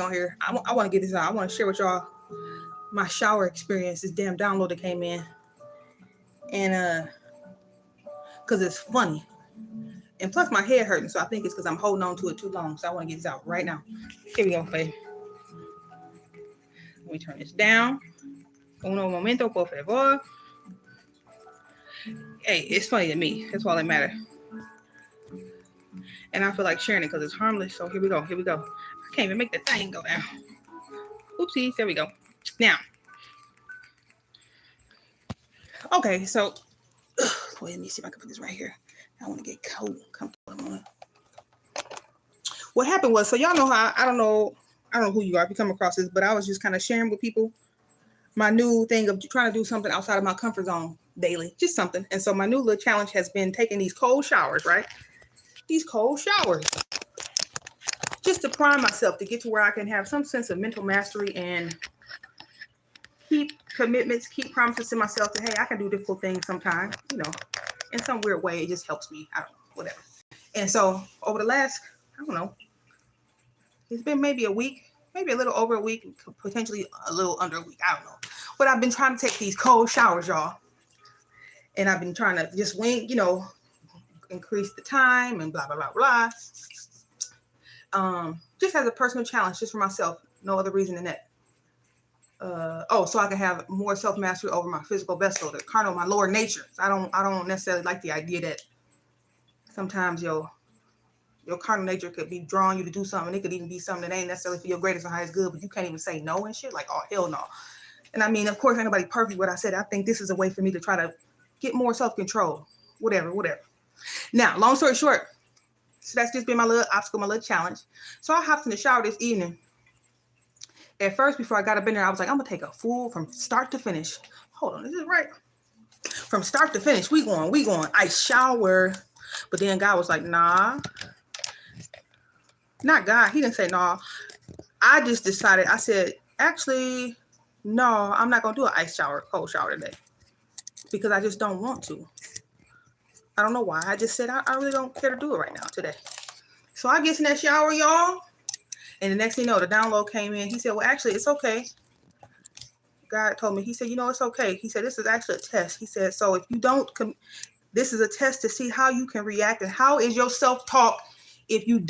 on here. I want to get this out. I want to share with y'all my shower experience. This damn download that came in, and because it's funny, and plus my head hurting, so I think it's because I'm holding on to it too long. So I want to get this out right now. Here we go, babe. Let me turn this down. Uno momento, por favor. Hey, it's funny to me. That's all that matters. And I feel like sharing it because it's harmless. So here we go. Here we go. I can't even make the thing go down. Oopsies. There we go. Now. Okay, so wait, let me see if I can put this right here. I want to get cold. Comfortable. What happened was, so y'all know how I don't know who you are if you come across this, but I was just kind of sharing with people my new thing of trying to do something outside of my comfort zone daily, just something. And so my new little challenge has been taking these cold showers, right? These cold showers, just to prime myself to get to where I can have some sense of mental mastery and keep commitments, keep promises to myself that, hey, I can do difficult things sometimes, you know, in some weird way. It just helps me. I don't know, whatever. And so over the last, I don't know, it's been maybe a week, maybe a little over a week, potentially a little under a week. I don't know. But I've been trying to take these cold showers, y'all. And I've been trying to just wing, you know, increase the time and blah, blah, blah, blah. Just as a personal challenge, just for myself. No other reason than that. So I can have more self-mastery over my physical vessel, the carnal, my lower nature. I don't necessarily like the idea that sometimes your carnal nature could be drawing you to do something. It could even be something that ain't necessarily for your greatest or highest good, but you can't even say no and shit. Like, oh, hell no. And I mean, of course, ain't nobody perfect. What I said, I think this is a way for me to try to get more self-control. Whatever. Now, long story short, so that's just been my little obstacle, my little challenge. So I hopped in the shower this evening. At first, before I got up in there, I was like, I'm going to take a full from start to finish. Hold on, is this right? From start to finish, we going. I shower. But then God was like, nah. Not God. He didn't say nah. I just decided, I said, actually, no, I'm not going to do an ice shower, cold shower today. Because I just don't want to. I don't know why. I just said, I really don't care to do it right now today. So I get in that shower, y'all. And the next thing you know, the download came in. He said, well, actually, it's okay. God told me, he said, you know, it's okay. He said, this is actually a test. He said, so if you don't, this is a test to see how you can react and how is your self-talk if you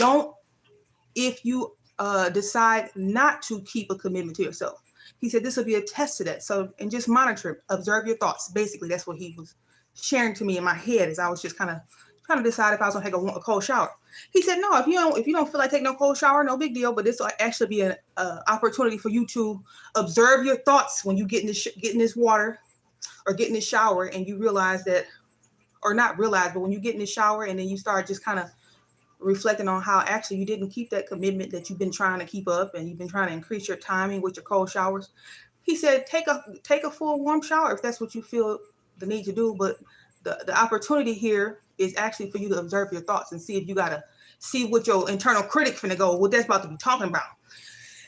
decide not to keep a commitment to yourself. He said, this will be a test to that. So, and just monitor it, observe your thoughts. Basically, that's what he was sharing to me in my head as I was just kind of trying to decide if I was gonna take a cold shower. He said, no, if you don't feel like taking a cold shower, no big deal. But this will actually be an opportunity for you to observe your thoughts when you get in this water or get in this shower, and you realize that, or not realize, but when you get in the shower and then you start just kind of reflecting on how actually you didn't keep that commitment that you've been trying to keep up, and you've been trying to increase your timing with your cold showers. He said, take a full warm shower if that's what you feel the need to do. But the opportunity here is actually for you to observe your thoughts and see if you gotta see what your internal critic finna go, what that's about to be talking about.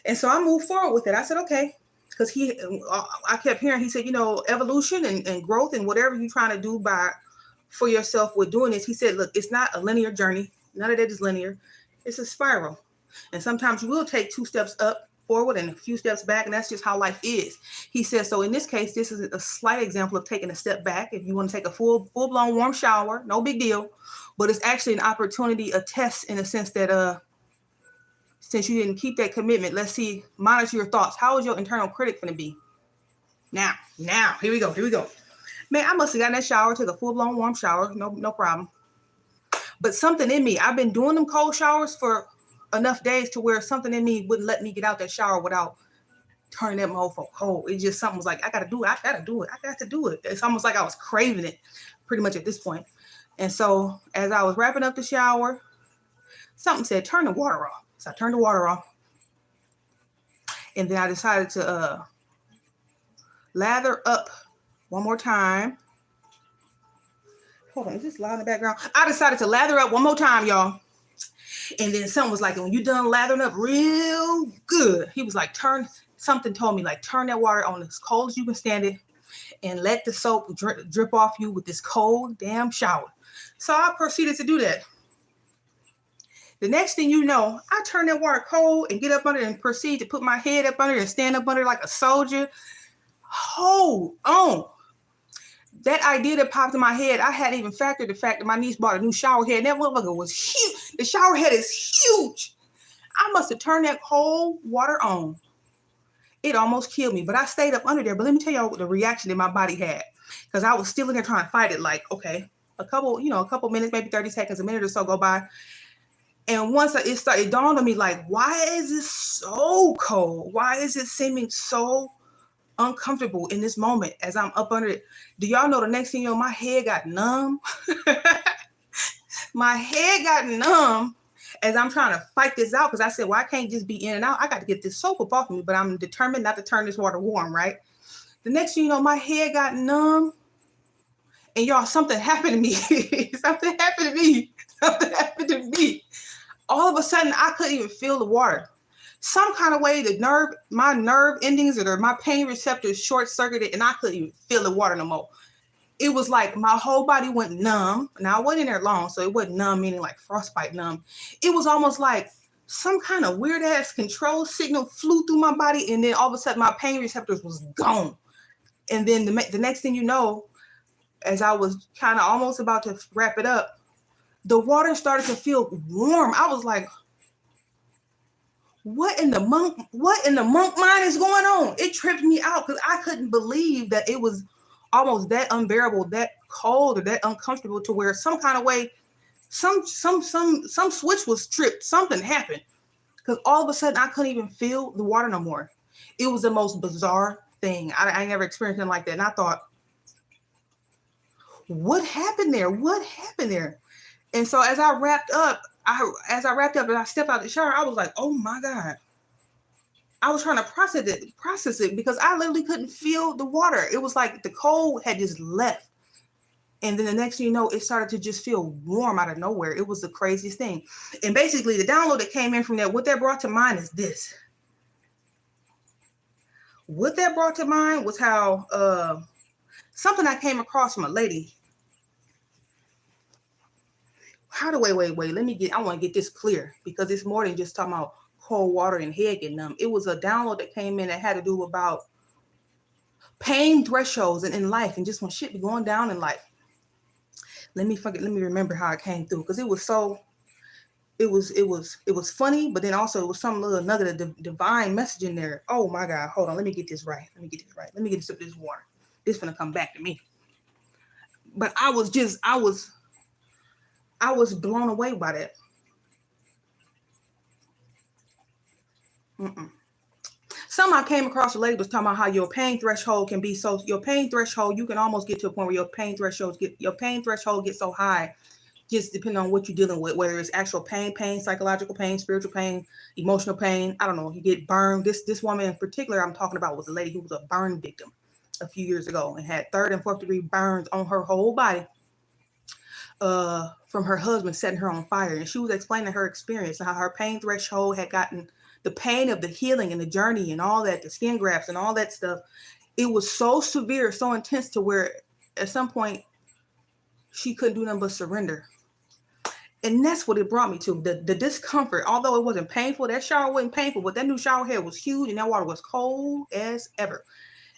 And so I moved forward with it. I said, okay, because I kept hearing, he said, you know, evolution and growth and whatever you're trying to do for yourself with doing this. He said, look, it's not a linear journey. None of that is linear. It's a spiral. And sometimes you will take 2 steps up forward and a few steps back, and that's just how life is. He says, so in this case, this is a slight example of taking a step back. If you want to take a full-blown warm shower, no big deal, but it's actually an opportunity, a test in the sense that since you didn't keep that commitment, let's see, monitor your thoughts. How is your internal critic going to be? Now, here we go. Man, I must have gotten that shower, took a full-blown warm shower, no problem. But something in me, I've been doing them cold showers for enough days to where something in me wouldn't let me get out that shower without turning that mofo cold. It just, something was like, I got to do it. It's almost like I was craving it pretty much at this point. And so as I was wrapping up the shower, something said, turn the water off. So I turned the water off. And then I decided to lather up one more time. Hold on, is this loud in the background? I decided to lather up one more time, y'all. And then something was like, when you done lathering up real good, he was like, something told me, like, turn that water on as cold as you can stand it and let the soap drip off you with this cold damn shower. So I proceeded to do that. The next thing you know, I turn that water cold and get up under it and proceed to put my head up under it and stand up under it like a soldier. Hold on. That idea that popped in my head, I hadn't even factored the fact that my niece bought a new shower head. And that motherfucker was huge. The shower head is huge. I must have turned that cold water on. It almost killed me, but I stayed up under there. But let me tell y'all the reaction that my body had, because I was still in there trying to fight it. Like, okay, a couple minutes, maybe 30 seconds, a minute or so go by. And once it dawned on me, like, why is it so cold? Why is it seeming so uncomfortable in this moment as I'm up under it? Do y'all know the next thing you know, my head got numb? My head got numb as I'm trying to fight this out, because I said, well, I can't just be in and out. I got to get this soap up off of me, but I'm determined not to turn this water warm, right? The next thing you know, my head got numb. And y'all, something happened to me. Something happened to me. Something happened to me. All of a sudden, I couldn't even feel the water. Some kind of way, my nerve endings or my pain receptors short-circuited, and I couldn't even feel the water no more. It was like my whole body went numb. Now, I wasn't in there long, so it wasn't numb, meaning like frostbite numb. It was almost like some kind of weird-ass control signal flew through my body, and then all of a sudden, my pain receptors was gone. And then the next thing you know, as I was kind of almost about to wrap it up, the water started to feel warm. I was like, what in the monk mind is going on? It tripped me out because I couldn't believe that it was almost that unbearable, that cold, or that uncomfortable, to where some kind of way, some switch was tripped. Something happened, because all of a sudden I couldn't even feel the water no more. It was the most bizarre thing. I never experienced anything like that. And I thought, what happened there? What happened there? And so as I wrapped up and I stepped out the shower, I was like, oh my God. I was trying to process it because I literally couldn't feel the water. It was like the cold had just left. And then the next thing you know, it started to just feel warm out of nowhere. It was the craziest thing. And basically the download that came in from that, what that brought to mind is this. What that brought to mind was how something I came across from a lady. Wait. I want to get this clear, because it's more than just talking about cold water and head getting numb. It was a download that came in that had to do about pain thresholds in life, and just when shit be going down in life. Let me remember how it came through, because it was funny, but then also it was some little nugget of divine message in there. Oh my God, hold on, let me get this right. Let me get a sip of this water. This finna come back to me. But I was blown away by that. Some I came across, a lady was talking about how your pain threshold can be so, you can almost get to a point where your pain threshold gets so high, just depending on what you're dealing with, whether it's actual pain, psychological pain, spiritual pain, emotional pain. I don't know, you get burned. This woman in particular I'm talking about was a lady who was a burn victim a few years ago and had 3rd and 4th degree burns on her whole body from her husband setting her on fire. And she was explaining her experience and how her pain threshold had gotten, the pain of the healing and the journey and all that, the skin grafts and all that stuff. It was so severe, so intense, to where at some point she couldn't do nothing but surrender. And that's what it brought me to, the discomfort. Although it wasn't painful, that shower wasn't painful, but that new shower head was huge and that water was cold as ever.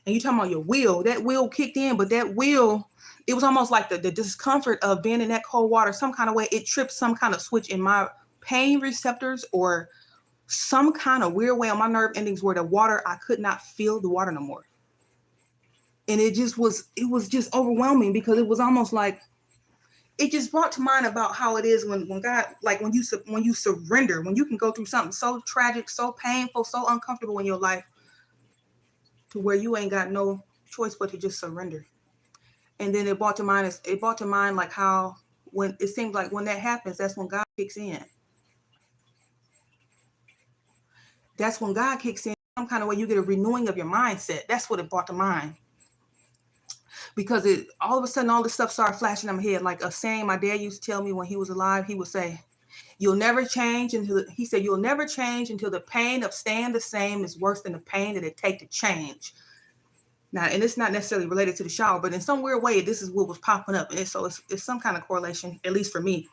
And you talking about your will, that will kicked in, but that will, it was almost like the discomfort of being in that cold water. Some kind of way, it tripped some kind of switch in my pain receptors, or some kind of weird way on my nerve endings where the water, I could not feel the water no more. And it was just overwhelming, because it was almost like, it just brought to mind about how it is when God, like when you surrender, when you can go through something so tragic, so painful, so uncomfortable in your life, to where you ain't got no choice but to just surrender. And then it brought to mind like how, when it seems like when that happens, that's when God kicks in. That's when God kicks in. Some kind of way you get a renewing of your mindset. That's what it brought to mind. Because all of a sudden, all this stuff started flashing in my head. Like a saying my dad used to tell me when he was alive, he would say, you'll never change until the pain of staying the same is worse than the pain that it takes to change. Now, and it's not necessarily related to the shower, but in some weird way, this is what was popping up. And so it's some kind of correlation, at least for me.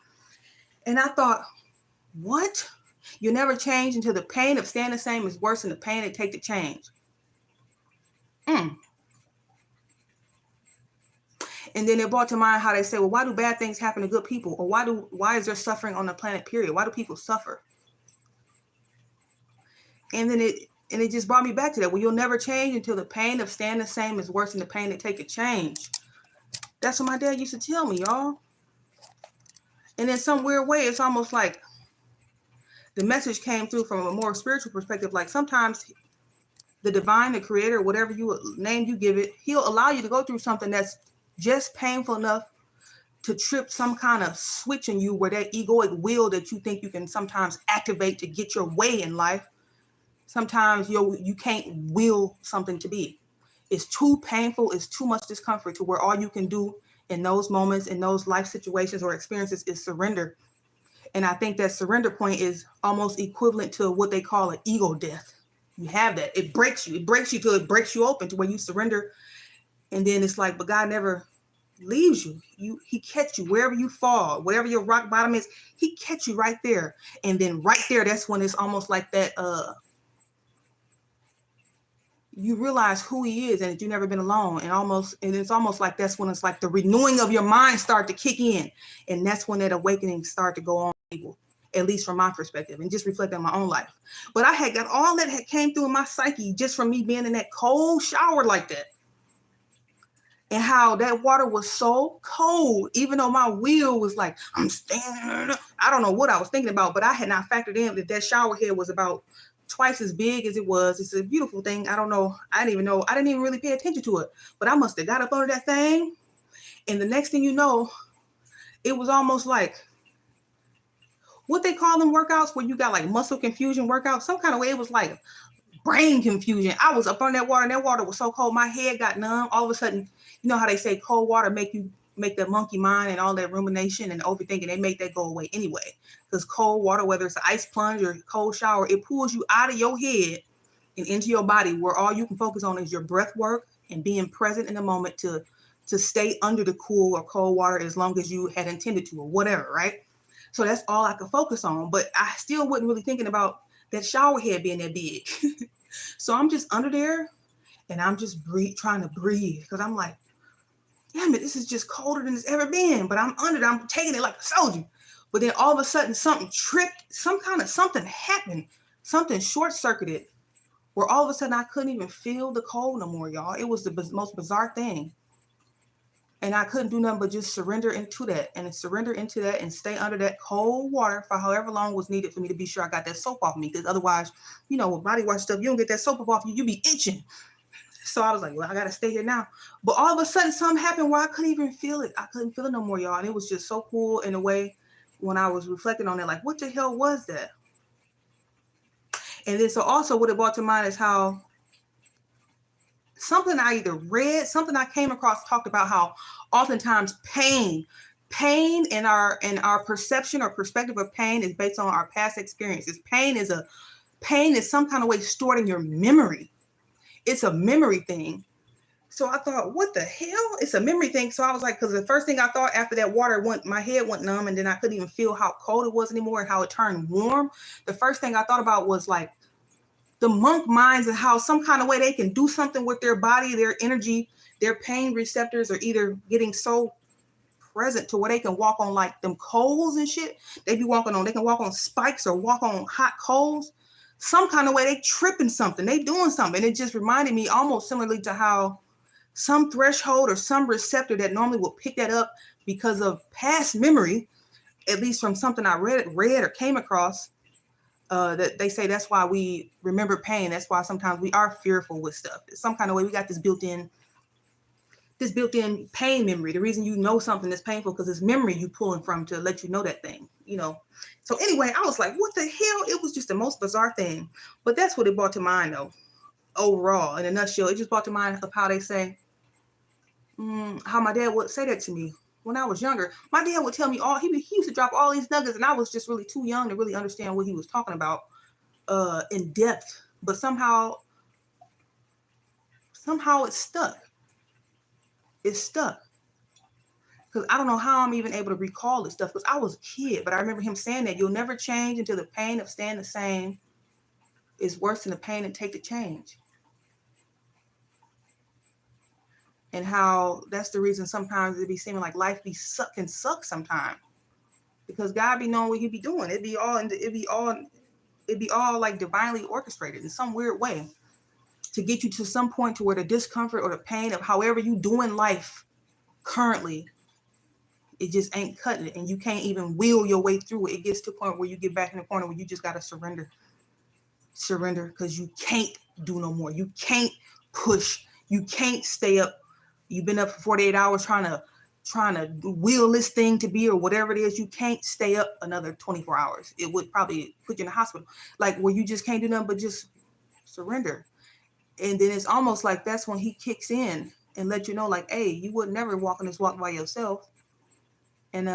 And I thought, What? You never change until the pain of staying the same is worse than the pain it takes to change. And then it brought to mind how they say, well, why do bad things happen to good people? Or why is there suffering on the planet, period? Why do people suffer? And then it just brought me back to that. Well, you'll never change until the pain of staying the same is worse than the pain it takes to change. That's what my dad used to tell me, y'all. And in some weird way, it's almost like the message came through from a more spiritual perspective. Like sometimes the divine, the creator, whatever name you give it, he'll allow you to go through something that's just painful enough to trip some kind of switch in you where that egoic will that you think you can sometimes activate to get your way in life. Sometimes you can't will something to be. It's too painful. It's too much discomfort to where all you can do in those moments, in those life situations or experiences is surrender. And I think that surrender point is almost equivalent to what they call an ego death. You have that. It breaks you. It breaks you till it breaks you open to where you surrender. And then it's like, but God never leaves you. He catch you wherever you fall, whatever your rock bottom is, he catch you right there. And then right there, that's when it's almost like that, you realize who he is and that you've never been alone. And it's almost like that's when it's like the renewing of your mind start to kick in. And that's when that awakening start to go on, people, at least from my perspective, and just reflect on my own life. But I had got all that had came through in my psyche just from me being in that cold shower like that. And how that water was so cold, even though my will was like, I'm standing. I don't know what I was thinking about, but I had not factored in that shower head was about twice as big as it was. It's a beautiful thing. I don't know. I didn't even know. I didn't even really pay attention to it, but I must have got up under that thing. And the next thing you know, it was almost like what they call them workouts where you got like muscle confusion workouts. Some kind of way it was like brain confusion. I was up on that water and that water was so cold. My head got numb. All of a sudden, you know how they say cold water make the monkey mind and all that rumination and overthinking, they make that go away anyway. Because cold water, whether it's an ice plunge or cold shower, it pulls you out of your head and into your body where all you can focus on is your breath work and being present in the moment to stay under the cool or cold water as long as you had intended to or whatever, right? So that's all I could focus on. But I still wasn't really thinking about that shower head being that big. So I'm just under there and I'm just trying to breathe because I'm like, damn it, this is just colder than it's ever been. But I'm under it. I'm taking it like a soldier. But then all of a sudden something tripped. Something happened. Something short-circuited where all of a sudden I couldn't even feel the cold no more, y'all. It was the most bizarre thing. And I couldn't do nothing but just surrender into that and stay under that cold water for however long was needed for me to be sure I got that soap off me. Because otherwise, you know, with body wash stuff, you don't get that soap off you, you be itching. So I was like, well, I got to stay here now. But all of a sudden something happened where I couldn't even feel it. I couldn't feel it no more, y'all. And it was just so cool in a way when I was reflecting on it, like, what the hell was that? And then so also what it brought to mind is how something I either read, something I came across talked about how oftentimes pain in our perception or perspective of pain is based on our past experiences. Pain is some kind of way stored in your memory. It's a memory thing. So I thought, what the hell? It's a memory thing. So I was like, because the first thing I thought after that water my head went numb and then I couldn't even feel how cold it was anymore and how it turned warm. The first thing I thought about was like the monk minds and how some kind of way they can do something with their body, their energy, their pain receptors are either getting so present to where they can walk on like them coals and shit. They can walk on spikes or walk on hot coals. Some kind of way they tripping something, they doing something. And it just reminded me almost similarly to how some threshold or some receptor that normally will pick that up because of past memory, at least from something I read or came across, that they say that's why we remember pain. That's why sometimes we are fearful with stuff. Some kind of way we got this built-in pain memory. The reason you know something is painful because it's memory you pulling from to let you know that thing, you know. So anyway, I was like, what the hell? It was just the most bizarre thing. But that's what it brought to mind, though. Overall, in a nutshell, it just brought to mind of how they say, how my dad would say that to me when I was younger. My dad would tell me he used to drop all these nuggets, and I was just really too young to really understand what he was talking about in depth. But somehow it stuck. It stuck. Because I don't know how I'm even able to recall this stuff, because I was a kid, but I remember him saying that you'll never change until the pain of staying the same is worse than the pain and take the change. And how that's the reason sometimes it be seeming like life can suck sometimes, because God be knowing what he be doing. It'd be all like divinely orchestrated in some weird way to get you to some point to where the discomfort or the pain of however you doing life currently, it just ain't cutting it, and you can't even will your way through it. It gets to a point where you get back in the corner where you just gotta surrender, because you can't do no more. You can't push. You can't stay up. You've been up for 48 hours trying to will this thing to be or whatever it is. You can't stay up another 24 hours. It would probably put you in the hospital, like where you just can't do nothing but just surrender. And then it's almost like that's when he kicks in and let you know, like, hey, you would never walk on this walk by yourself. And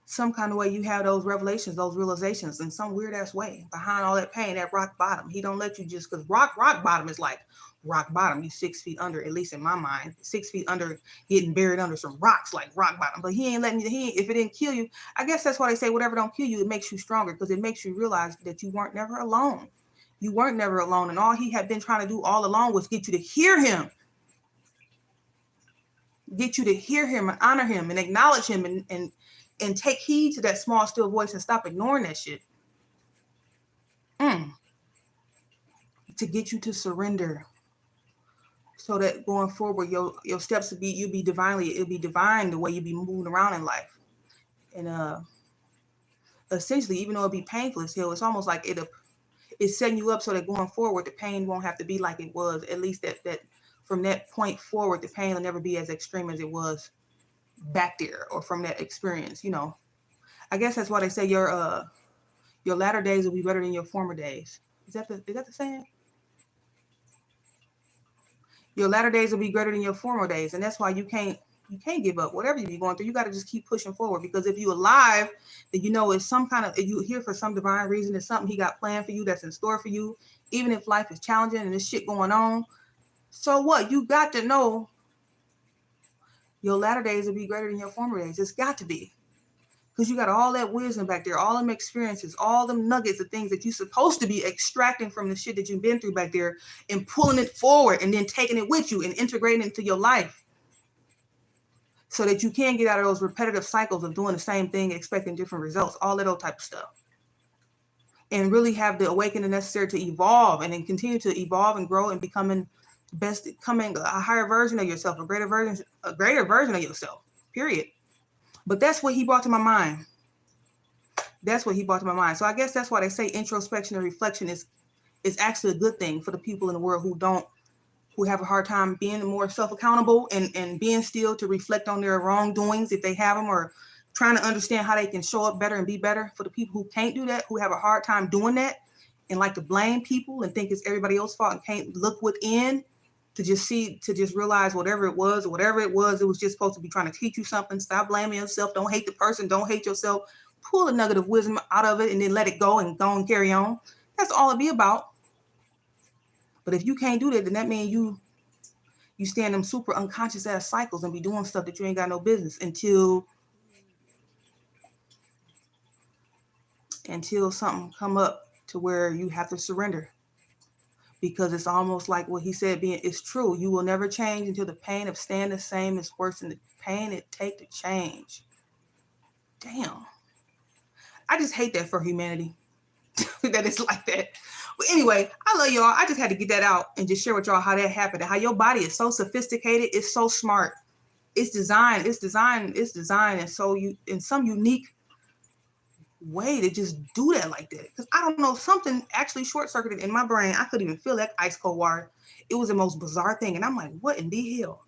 some kind of way you have those revelations, those realizations in some weird ass way behind all that pain, that rock bottom. He don't let you just, because rock bottom is like rock bottom. You 6 feet under, at least in my mind, 6 feet under, getting buried under some rocks, like rock bottom. But he ain't letting you, if it didn't kill you, I guess that's why they say whatever don't kill you, it makes you stronger, because it makes you realize that you weren't never alone. You weren't never alone. And all he had been trying to do all along was get you to hear him. Get you to hear him and honor him and acknowledge him and take heed to that small, still voice and stop ignoring that shit. To get you to surrender, so that going forward, your steps will be, it'll be divine the way you be moving around in life. And essentially, even though it'll be painful as hell, it's almost like it's setting you up so that going forward, the pain won't have to be like it was. At least that from that point forward, the pain will never be as extreme as it was back there, or from that experience. I guess that's why they say your latter days will be better than your former days. Is that the saying? Your latter days will be greater than your former days, and that's why you can't give up. Whatever you be going through, you got to just keep pushing forward, because if you're alive, then it's some kind of, if you're here for some divine reason, there's something he got planned for you, that's in store for you, even if life is challenging and there's shit going on. So what? You got to know your latter days will be greater than your former days. It's got to be. Because you got all that wisdom back there, all them experiences, all them nuggets of things that you're supposed to be extracting from the shit that you've been through back there and pulling it forward and then taking it with you and integrating it into your life, so that you can get out of those repetitive cycles of doing the same thing, expecting different results, all of that type of stuff. And really have the awakening necessary to evolve and then continue to evolve and grow and becoming a higher version of yourself, a greater version of yourself, period. But that's what he brought to my mind. So I guess that's why they say introspection and reflection is actually a good thing for the people in the world who have a hard time being more self-accountable and being still to reflect on their wrongdoings if they have them, or trying to understand how they can show up better and be better. For the people who can't do that, who have a hard time doing that and like to blame people and think it's everybody else's fault and can't look within to just realize whatever it was, it was just supposed to be trying to teach you something. Stop blaming yourself. Don't hate the person. Don't hate yourself. Pull a nugget of wisdom out of it and then let it go and carry on. That's all it be about. But if you can't do that, then that means you stay in them super unconscious ass cycles and be doing stuff that you ain't got no business until something come up to where you have to surrender. Because it's almost like what he said it's true. You will never change until the pain of staying the same is worse than the pain it take to change. Damn. I just hate that for humanity. That it's like that. But anyway, I love y'all. I just had to get that out and just share with y'all how that happened and how your body is so sophisticated. It's so smart. It's designed and so in some unique way to just do that like that. Because I don't know, something actually short-circuited in my brain. I couldn't even feel that ice cold water. It was the most bizarre thing. And I'm like, what in the hell?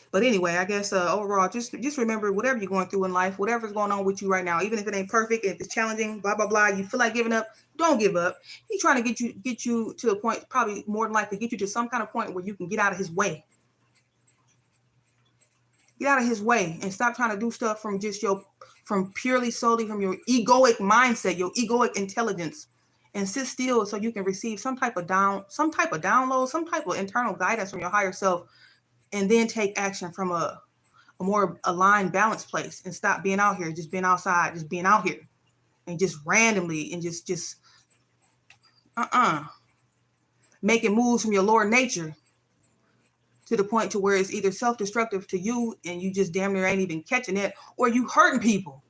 But anyway, I guess overall, just remember, whatever you're going through in life, whatever's going on with you right now, even if it ain't perfect, if it's challenging, blah, blah, blah, you feel like giving up, don't give up. He's trying to get you to a point, probably more than likely get you to some kind of point where you can get out of his way. Get out of his way and stop trying to do stuff from purely solely from your egoic mindset, your egoic intelligence, and sit still so you can receive some type of download, some type of internal guidance from your higher self and then take action from a more aligned, balanced place, and stop being out here, just being outside, just being out here, and just randomly, and just making moves from your lower nature to the point to where it's either self-destructive to you and you just damn near ain't even catching it, or you hurting people.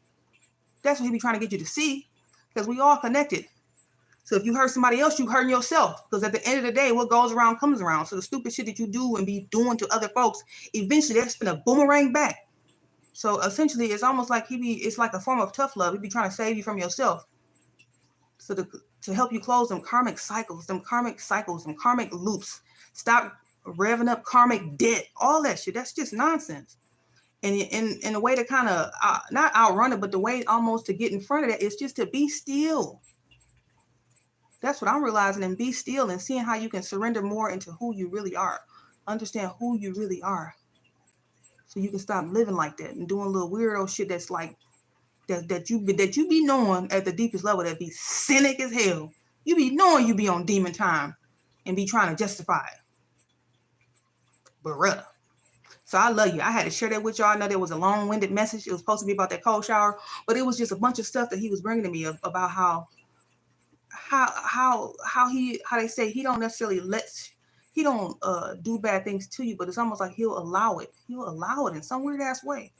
That's what he be trying to get you to see, because we all connected. So if you hurt somebody else, you hurting yourself, because at the end of the day, what goes around comes around. So the stupid shit that you do and be doing to other folks, eventually that's gonna boomerang back. So essentially, it's almost like it's like a form of tough love. He be trying to save you from yourself. So to help you close them karmic cycles, them karmic loops. Stop revving up karmic debt, all that shit. That's just nonsense. And in a way to kind of not outrun it, but the way almost to get in front of that is just to be still. That's what I'm realizing, and be still and seeing how you can surrender more into who you really are. Understand who you really are. So you can stop living like that and doing little weirdo shit that's like that you be knowing at the deepest level that be cynic as hell. You be knowing you be on demon time and be trying to justify it. Bruh. So I love you. I had to share that with y'all. I know there was a long-winded message. It was supposed to be about that cold shower, but it was just a bunch of stuff that he was bringing to me about how they say he don't necessarily do bad things to you, but it's almost like he'll allow it. He'll allow it in some weird ass way,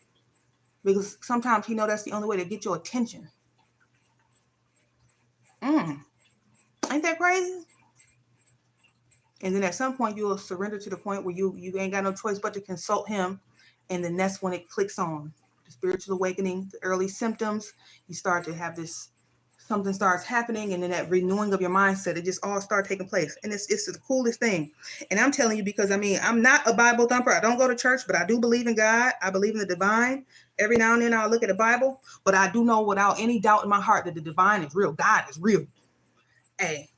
because sometimes he know that's the only way to get your attention. Ain't that crazy? And then at some point you'll surrender to the point where you ain't got no choice but to consult him. And then that's when it clicks on. The spiritual awakening, the early symptoms, you start to have this, something starts happening, and then that renewing of your mindset, it just all start taking place. And it's the coolest thing. And I'm telling you, because I mean, I'm not a Bible thumper. I don't go to church, but I do believe in God. I believe in the divine. Every now and then I'll look at the Bible, but I do know without any doubt in my heart that the divine is real. God is real. Hey.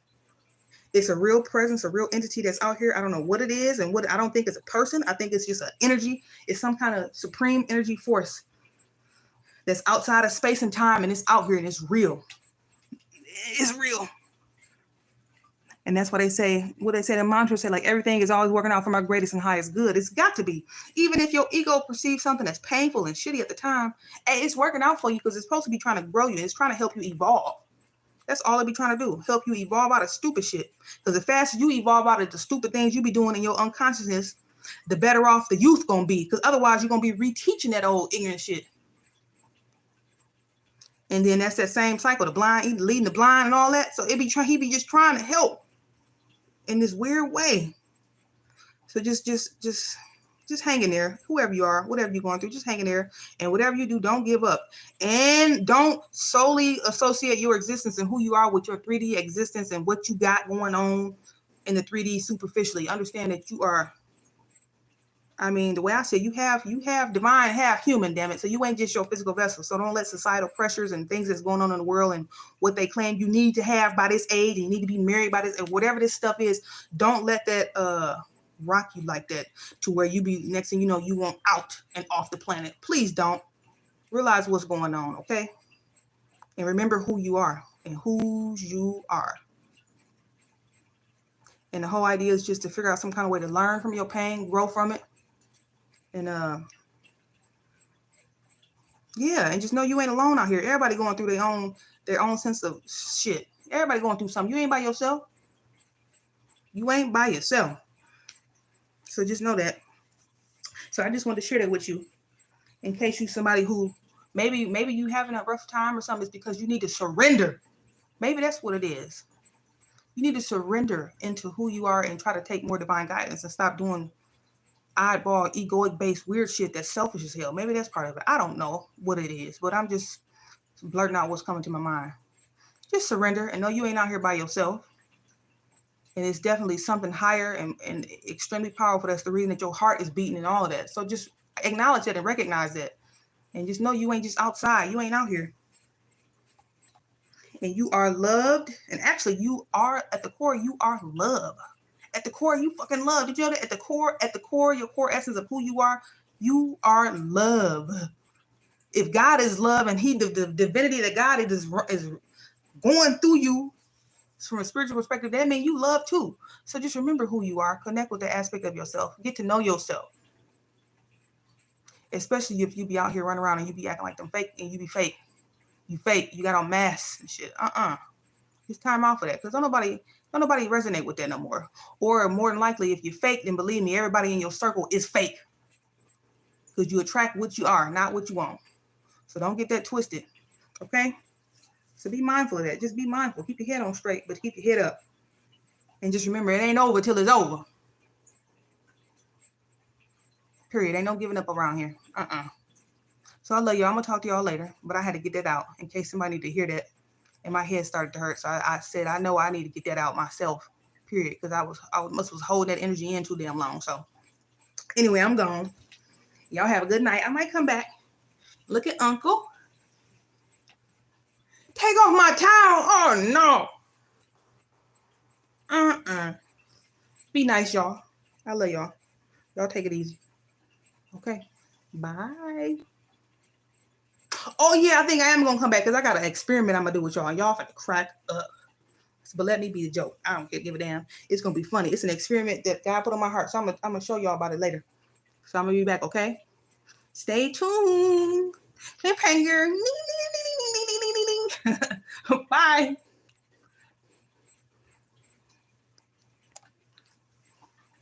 It's a real presence, a real entity that's out here. I don't know what it is, and what I don't think it's a person. I think it's just an energy. It's some kind of supreme energy force that's outside of space and time, and it's out here, and it's real. It's real. And that's why they say, the mantra say, like, everything is always working out for my greatest and highest good. It's got to be. Even if your ego perceives something that's painful and shitty at the time, hey, it's working out for you, because it's supposed to be trying to grow you. It's trying to help you evolve. That's all it be trying to do. Help you evolve out of stupid shit. Because the faster you evolve out of the stupid things you be doing in your unconsciousness, the better off the youth gonna be. Because otherwise you're gonna be reteaching that old ignorant shit. And then that's that same cycle, the blind leading the blind and all that. So he be just trying to help in this weird way. So just hang in there. Whoever you are, whatever you're going through, just hang in there. And whatever you do, don't give up. And don't solely associate your existence and who you are with your 3D existence and what you got going on in the 3D superficially. Understand that you are, I mean, the way I say, you have divine, half human, damn it. So you ain't just your physical vessel. So don't let societal pressures and things that's going on in the world and what they claim you need to have by this age, and you need to be married by this, or whatever this stuff is, don't let that rock you like that to where you be, next thing you know, you want out and off the planet. Please don't. Realize what's going on, okay? And remember who you are and whose you are. And the whole idea is just to figure out some kind of way to learn from your pain, grow from it. And yeah, and just know you ain't alone out here. Everybody going through their own sense of shit. Everybody going through something. You ain't by yourself. You ain't by yourself. So just know that. So I just wanted to share that with you, in case you somebody who maybe you having a rough time or something. It's because you need to surrender. Maybe that's what it is. You need to surrender into who you are and try to take more divine guidance and stop doing oddball, egoic based weird shit that's selfish as hell. Maybe that's part of it. I don't know what it is, but I'm just blurting out what's coming to my mind. Just surrender and know you ain't out here by yourself. And it's definitely something higher and extremely powerful. That's the reason that your heart is beating and all of that. So just acknowledge that and recognize that. And just know you ain't just outside. You ain't out here. And you are loved. And actually, you are, at the core, you are love. At the core, you fucking love. Did you know that? At the core, your core essence of who you are love. If God is love and the divinity that God is going through you, from a spiritual perspective, that means you love too. So just remember who you are. Connect with the aspect of yourself. Get to know yourself. Especially if you be out here running around and you be acting like them fake and you be fake. You fake. You got on masks and shit. It's time out for that, because don't nobody resonate with that no more. Or more than likely, if you're fake, then believe me, everybody in your circle is fake. Because you attract what you are, not what you want. So don't get that twisted. Okay? So be mindful of that. Just be mindful. Keep your head on straight, but keep your head up. And just remember, it ain't over till it's over. Period. Ain't no giving up around here. So I love y'all. I'm going to talk to y'all later. But I had to get that out in case somebody need to hear that. And my head started to hurt. So I said, I know I need to get that out myself. Period. Because I was holding that energy in too damn long. So anyway, I'm gone. Y'all have a good night. I might come back. Look at Uncle. Take off my towel. Oh, no. Be nice, y'all. I love y'all. Y'all take it easy. Okay. Bye. Oh, yeah, I think I am going to come back because I got an experiment I'm going to do with y'all. Y'all finna crack up. But let me be the joke. I don't give a damn. It's going to be funny. It's an experiment that God put on my heart. So I'm going to show y'all about it later. So I'm going to be back, okay? Stay tuned. Cliffhanger. Bye.